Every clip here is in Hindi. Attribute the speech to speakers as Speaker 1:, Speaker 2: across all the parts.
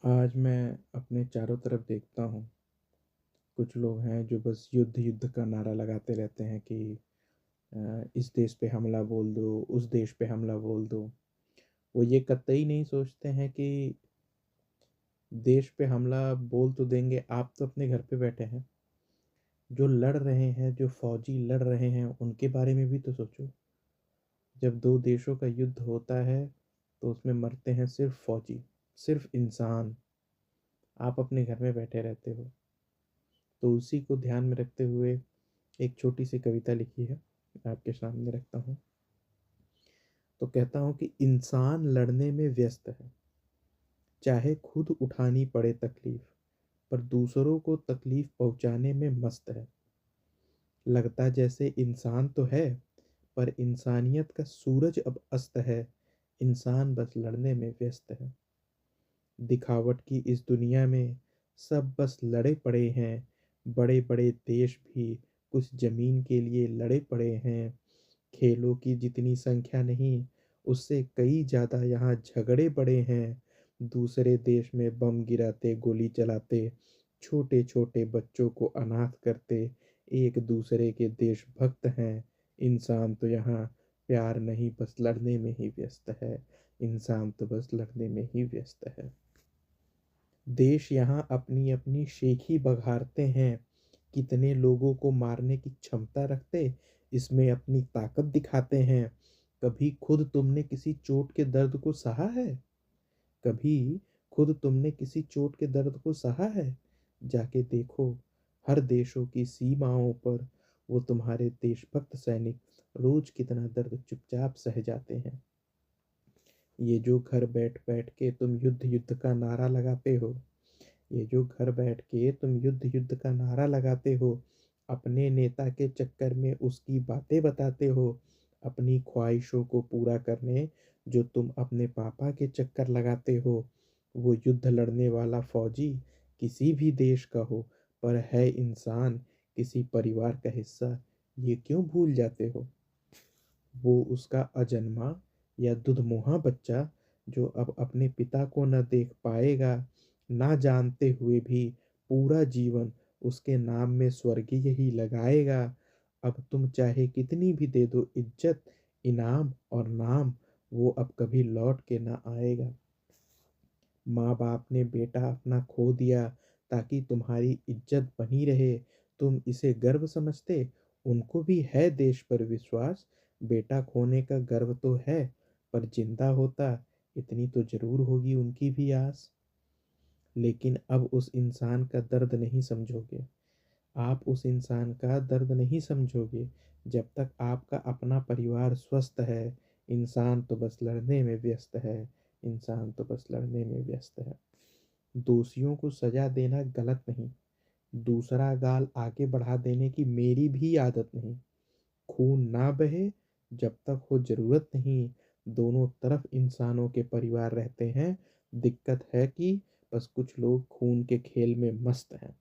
Speaker 1: आज मैं अपने चारों तरफ देखता हूँ, कुछ लोग हैं जो बस युद्ध युद्ध का नारा लगाते रहते हैं कि इस देश पे हमला बोल दो, उस देश पे हमला बोल दो। वो ये कतई नहीं सोचते हैं कि देश पे हमला बोल तो देंगे, आप तो अपने घर पे बैठे हैं। जो लड़ रहे हैं, जो फौजी लड़ रहे हैं, उनके बारे में भी तो सोचो। जब दो देशों का युद्ध होता है तो उसमें मरते हैं सिर्फ फौजी, सिर्फ इंसान। आप अपने घर में बैठे रहते हो। तो उसी को ध्यान में रखते हुए एक छोटी सी कविता लिखी है, आपके सामने रखता हूँ। तो कहता हूँ कि इंसान लड़ने में व्यस्त है, चाहे खुद उठानी पड़े तकलीफ, पर दूसरों को तकलीफ पहुंचाने में मस्त है। लगता जैसे इंसान तो है, पर इंसानियत का सूरज अब अस्त है। इंसान बस लड़ने में व्यस्त है। दिखावट की इस दुनिया में सब बस लड़े पड़े हैं। बड़े बड़े देश भी कुछ जमीन के लिए लड़े पड़े हैं। खेलों की जितनी संख्या नहीं, उससे कई ज़्यादा यहाँ झगड़े पड़े हैं। दूसरे देश में बम गिराते, गोली चलाते, छोटे छोटे बच्चों को अनाथ करते, एक दूसरे के देशभक्त हैं। इंसान तो यहाँ प्यार नहीं, बस लड़ने में ही व्यस्त है। इंसान तो बस लड़ने में ही व्यस्त है। देश यहाँ अपनी अपनी शेखी बघारते हैं। कितने लोगों को मारने की क्षमता रखते, इसमें अपनी ताकत दिखाते हैं। कभी खुद तुमने किसी चोट के दर्द को सहा है? कभी खुद तुमने किसी चोट के दर्द को सहा है? जाके देखो, हर देशों की सीमाओं पर वो तुम्हारे देशभक्त सैनिक रोज कितना दर्द चुपचाप सह जाते हैं। ये जो घर बैठ बैठ के तुम युद्ध युद्ध का नारा लगाते हो, ये जो घर बैठ के तुम युद्ध युद्ध का नारा लगाते हो, अपने नेता के चक्कर में उसकी बातें बताते हो, अपनी ख्वाहिशों को पूरा करने जो तुम अपने पापा के चक्कर लगाते हो, वो युद्ध लड़ने वाला फौजी किसी भी देश का हो, पर है इंसान, किसी परिवार का हिस्सा। ये क्यों भूल जाते हो? वो उसका अजन्मा या दुधमुहा बच्चा जो अब अपने पिता को न देख पाएगा, ना जानते हुए भी पूरा जीवन उसके नाम में स्वर्गीय ही लगाएगा। अब तुम चाहे कितनी भी दे दो इज्जत, इनाम और नाम, वो अब कभी लौट के ना आएगा। माँ बाप ने बेटा अपना खो दिया ताकि तुम्हारी इज्जत बनी रहे, तुम इसे गर्व समझते? उनको भी है देश पर विश्वास। बेटा खोने का गर्व तो है, पर जिंदा होता इतनी तो जरूर होगी उनकी भी आस। लेकिन अब उस इंसान का दर्द नहीं समझोगे। आप उस इंसान का दर्द नहीं समझोगे जब तक आपका अपना परिवार स्वस्थ है। इंसान तो बस लड़ने में व्यस्त है। इंसान तो बस लड़ने में व्यस्त है। दोषियों को सजा देना गलत नहीं, दूसरा गाल आगे बढ़ा देने की मेरी भी आदत नहीं। खून ना बहे जब तक हो जरूरत नहीं, दोनों तरफ इंसानों के परिवार रहते हैं। दिक्कत है कि बस कुछ लोग खून के खेल में मस्त हैं।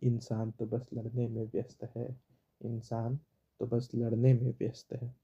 Speaker 1: इंसान तो बस लड़ने में व्यस्त है। इंसान तो बस लड़ने में व्यस्त है।